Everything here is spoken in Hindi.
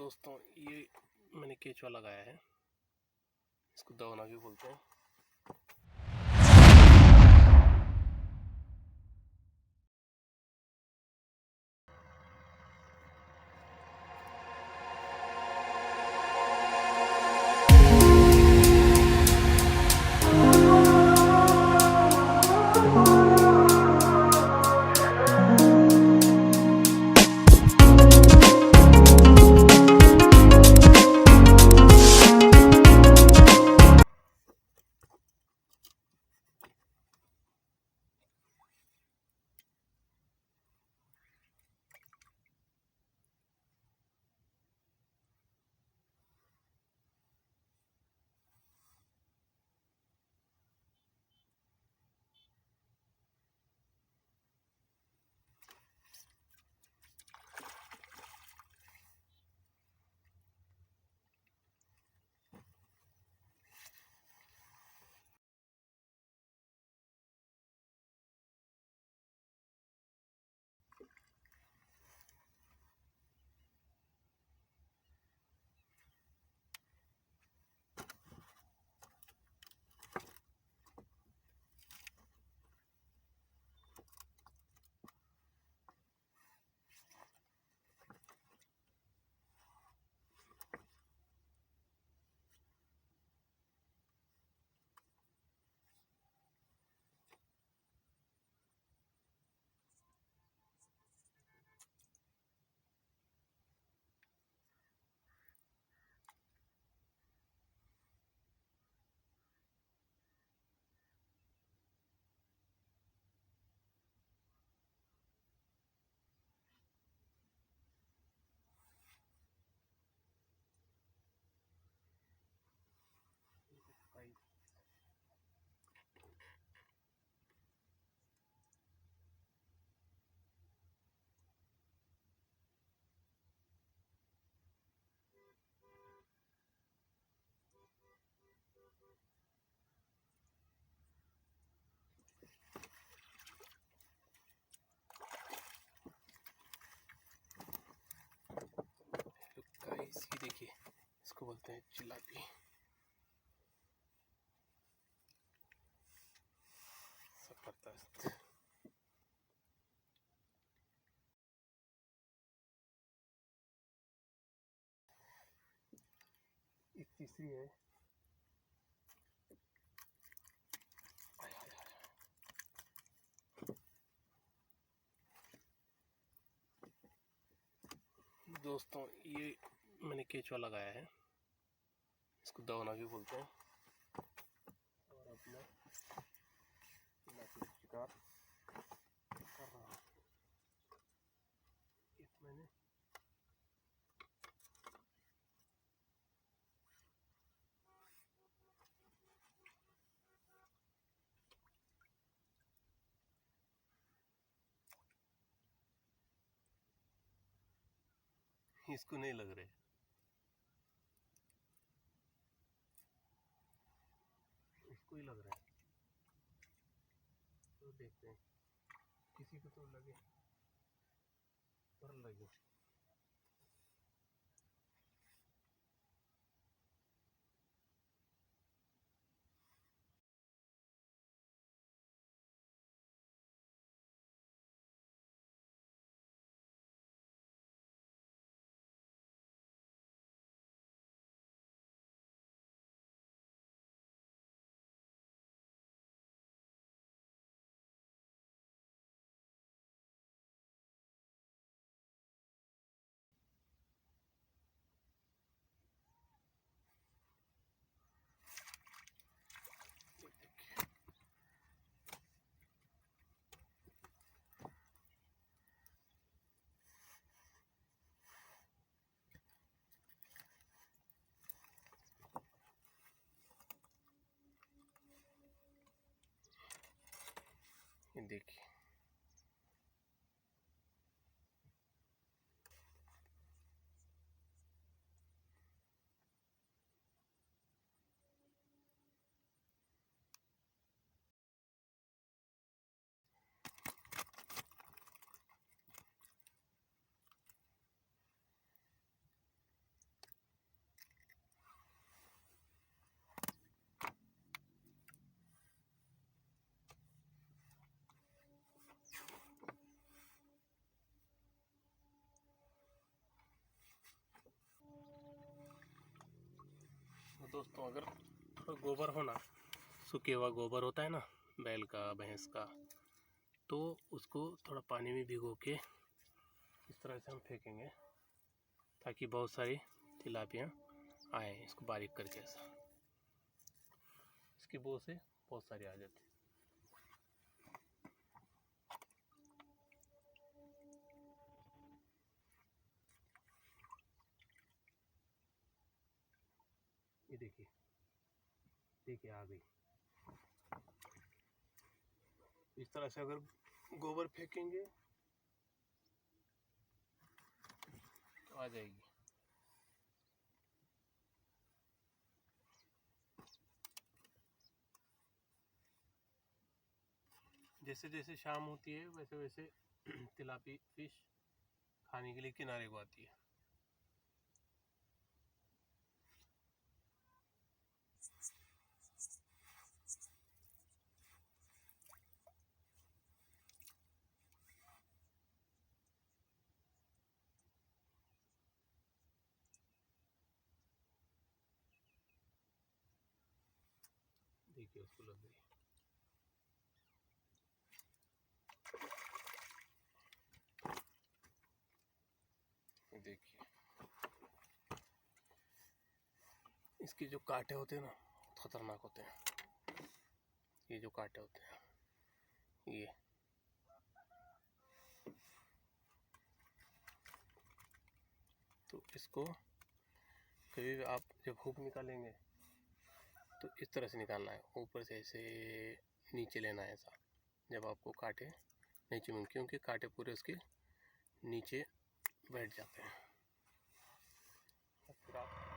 दोस्तों ये मैंने केचुआ लगाया है, इसको दवना भी बोलते हैं। ये देखिए, इसको बोलते हैं चिलापी। जबरदस्त। एक तीसरी है। दोस्तों ये मैंने केचुआ लगाया है, इसको दवना भी बोलते हैं। और अब मैं शिकार कर रहा हूँ। मैंने इसको नहीं लग रहे, इसको ही लग रहा है। तो देखते हैं, किसी को तो लगे पर लगे। ये देखिए, दोस्तों अगर थोड़ा गोबर होना, सूखे हुआ गोबर होता है ना बैल का, भैंस का, तो उसको थोड़ा पानी में भिगो के इस तरह से हम फेंकेंगे ताकि बहुत सारी तिलापियाँ आए। इसको बारीक करके ऐसा, इसकी बो से बहुत सारी आ जाती है। ये देखिए, देखिए आ गई। इस तरह से अगर गोबर फेंकेंगे तो आ जाएगी। जैसे जैसे शाम होती है वैसे वैसे तिलापी फिश खाने के लिए किनारे को आती है। देखिए उसको लग गई। देखिए इसके जो कांटे होते हैं ना खतरनाक होते हैं। ये जो कांटे होते हैं ये तो इसको कभी भी आप जब हुक निकालेंगे तो इस तरह से निकालना है, ऊपर से ऐसे नीचे लेना है ऐसा, जब आपको कांटे नहीं चुभेंगे, क्योंकि कांटे पूरे उसके नीचे बैठ जाते हैं। फिर आप